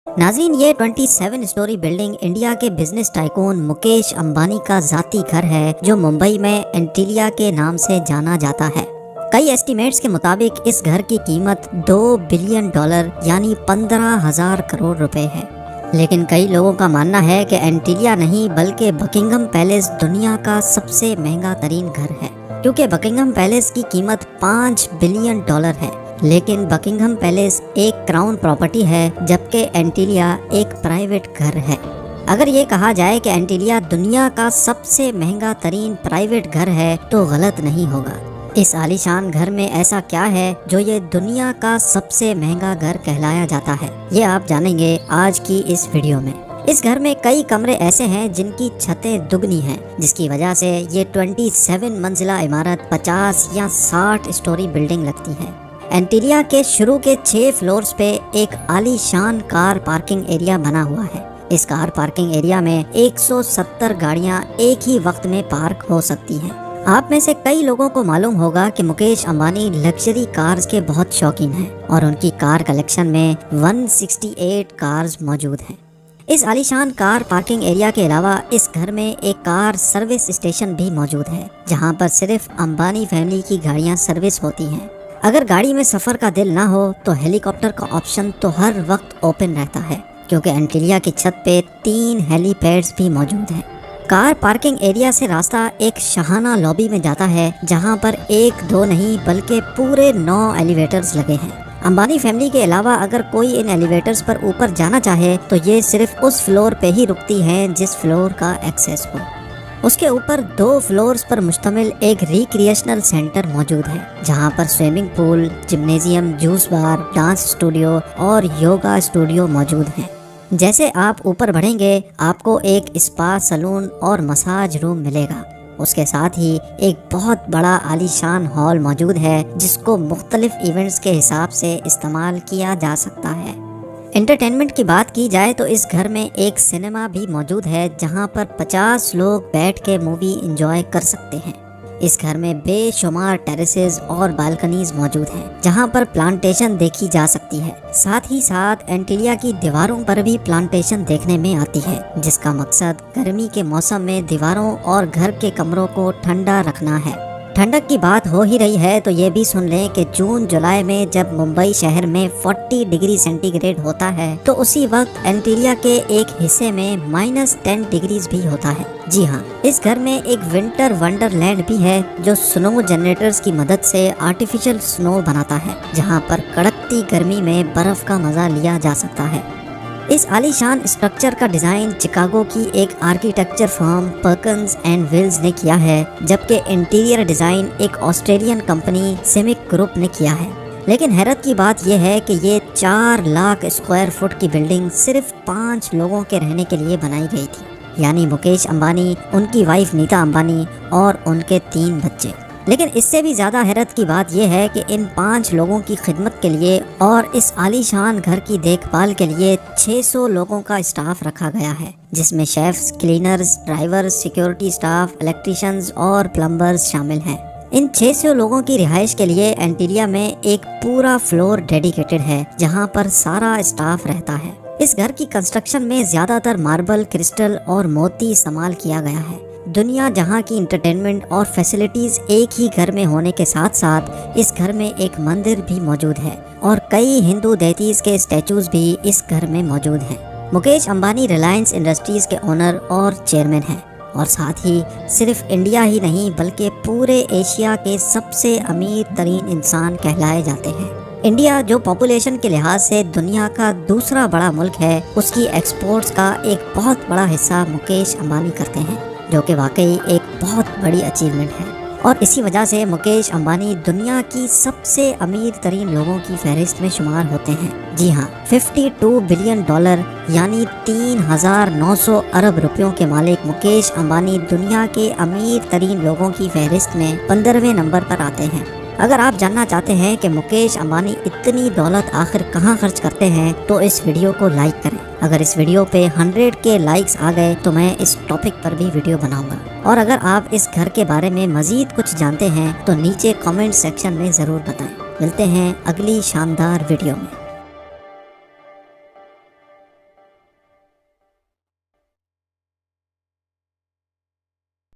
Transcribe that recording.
नाज़रीन, ये 27 story building India के बिजनेस टाइकून मुकेश अंबानी का ज़ाती घर है जो मुंबई में एंटीलिया के नाम से जाना जाता है। कई एस्टीमेट्स के मुताबिक इस घर की कीमत $2 बिलियन यानी 15,000 करोड़ रुपए है। लेकिन कई लोगों का मानना है कि एंटीलिया नहीं बल्कि बकिंघम पैलेस दुनिया का सबसे महंगा तरीन घर है, क्योंकि बकिंघम पैलेस की कीमत $5 बिलियन है। लेकिन बकिंघम पैलेस एक क्राउन प्रॉपर्टी है जबकि एंटीलिया एक प्राइवेट घर है। अगर ये कहा जाए कि एंटीलिया दुनिया का सबसे महंगा तरीन प्राइवेट घर है तो गलत नहीं होगा। इस आलीशान घर में ऐसा क्या है जो ये दुनिया का सबसे महंगा घर कहलाया जाता है, ये आप जानेंगे आज की इस वीडियो में। इस घर में कई कमरे ऐसे हैं जिनकी छतें दुगनी हैं, जिसकी वजह से ये 27 मंजिला इमारत 50 या 60 स्टोरी बिल्डिंग लगती है। एंटीलिया के शुरू के 6 फ्लोर्स पे एक आलीशान कार पार्किंग एरिया बना हुआ है। इस कार पार्किंग एरिया में 170 गाड़ियां एक ही वक्त में पार्क हो सकती हैं। आप में से कई लोगों को मालूम होगा कि मुकेश अंबानी लग्जरी कार्स के बहुत शौकीन हैं और उनकी कार कलेक्शन में 168 कार्स मौजूद हैं। इस आलीशान कार पार्किंग एरिया के अलावा इस घर में एक कार सर्विस स्टेशन भी मौजूद है, जहां पर सिर्फ अंबानी फैमिली की गाड़ियां सर्विस होती हैं। अगर गाड़ी में सफर का दिल ना हो तो हेलीकॉप्टर का ऑप्शन तो हर वक्त ओपन रहता है, क्योंकि एंटीलिया की छत पे 3 हेलीपैड्स भी मौजूद हैं। कार पार्किंग एरिया से रास्ता एक शाहाना लॉबी में जाता है, जहां पर 1-2 नहीं बल्कि पूरे 9 एलिवेटर्स लगे हैं। अंबानी फैमिली के अलावा अगर कोई इन एलिवेटर्स पर ऊपर जाना चाहे तो ये सिर्फ उस फ्लोर पे ही रुकती हैं जिस फ्लोर का एक्सेस हो। उसके ऊपर 2 फ्लोर्स पर मुश्तमिल एक रिक्रिएशनल सेंटर मौजूद है, जहां पर स्विमिंग पूल, जिम्नेजियम, जूस बार, डांस स्टूडियो और योगा स्टूडियो मौजूद हैं। जैसे आप ऊपर बढ़ेंगे आपको एक स्पा, सलून और मसाज रूम मिलेगा। उसके साथ ही एक बहुत बड़ा आलीशान हॉल मौजूद है जिसको मुख्तलिफ इवेंट्स के हिसाब से इस्तेमाल किया जा सकता है। एंटरटेनमेंट की बात की जाए तो इस घर में एक सिनेमा भी मौजूद है, जहां पर 50 लोग बैठ के मूवी एंजॉय कर सकते हैं। इस घर में बेशुमार टेरेसेस और बालकनीज मौजूद हैं, जहां पर प्लांटेशन देखी जा सकती है। साथ ही साथ एंटीलिया की दीवारों पर भी प्लांटेशन देखने में आती है, जिसका मकसद गर्मी के मौसम में दीवारों और घर के कमरों को ठंडा रखना है। ठंडक की बात हो ही रही है तो ये भी सुन लें कि जून जुलाई में जब मुंबई शहर में 40 डिग्री सेंटीग्रेड होता है तो उसी वक्त एंटीलिया के एक हिस्से में -10 डिग्रीज भी होता है। जी हाँ, इस घर में एक विंटर वंडरलैंड भी है जो स्नो जनरेटर्स की मदद से आर्टिफिशियल स्नो बनाता है, जहाँ पर कड़कती गर्मी में बर्फ का मजा लिया जा सकता है। इस आलीशान स्ट्रक्चर का डिज़ाइन चिकागो की एक architecture firm Perkins and Wills ने किया है, जबकि इंटीरियर डिज़ाइन एक ऑस्ट्रेलियन कंपनी सिमिक ग्रुप ने किया है। लेकिन हैरत की बात यह है कि ये 4 लाख स्क्वायर फुट की बिल्डिंग सिर्फ 5 लोगों के रहने के लिए बनाई गई थी, यानी मुकेश अंबानी, उनकी वाइफ नीता अंबानी और उनके 3 बच्चे। लेकिन इससे भी ज़्यादा हैरत की बात यह है कि इन 5 लोगों की खिदमत के लिए और इस आलीशान घर की देखभाल के लिए 600 लोगों का स्टाफ रखा गया है, जिसमें chefs, cleaners, drivers, security staff, electricians और प्लम्बर्स शामिल हैं। इन 600 लोगों की रिहाइश के लिए एंटीलिया में एक पूरा फ्लोर डेडिकेटेड है, जहां पर सारा स्टाफ रहता है। इस घर की कंस्ट्रक्शन में ज्यादातर मार्बल, क्रिस्टल और मोती इस्तेमाल किया गया है। दुनिया जहां की इंटरटेनमेंट और फैसिलिटीज एक ही घर में होने के साथ साथ इस घर में एक मंदिर भी मौजूद है और कई हिंदू देवताओं के स्टैचूज भी इस घर में मौजूद हैं। मुकेश अंबानी रिलायंस इंडस्ट्रीज के ओनर और चेयरमैन हैं और साथ ही सिर्फ इंडिया ही नहीं बल्कि पूरे एशिया के सबसे अमीर तरीन इंसान कहलाए जाते हैं। इंडिया जो पॉपुलेशन के लिहाज से दुनिया का दूसरा बड़ा मुल्क है, उसकी एक्सपोर्ट्स का एक बहुत बड़ा हिस्सा मुकेश अंबानी करते हैं, जो कि वाकई एक बहुत बड़ी अचीवमेंट है। और इसी वजह से मुकेश अंबानी दुनिया की सबसे अमीर तरीन लोगों की फहरिस्त में शुमार होते हैं। जी हाँ, $52 बिलियन यानी 3,900 अरब रुपयों के मालिक मुकेश अंबानी दुनिया के अमीर तरीन लोगों की फहरिस्त में 15वें नंबर पर आते हैं। अगर आप जानना चाहते हैं कि मुकेश अंबानी इतनी दौलत आखिर कहाँ खर्च करते हैं तो इस वीडियो को लाइक करें। अगर इस वीडियो पे 100 के लाइक्स आ गए तो मैं इस टॉपिक पर भी वीडियो बनाऊंगा। और अगर आप इस घर के बारे में मजीद कुछ जानते हैं तो नीचे कमेंट सेक्शन में ज़रूर बताएं। मिलते हैं अगली शानदार वीडियो में।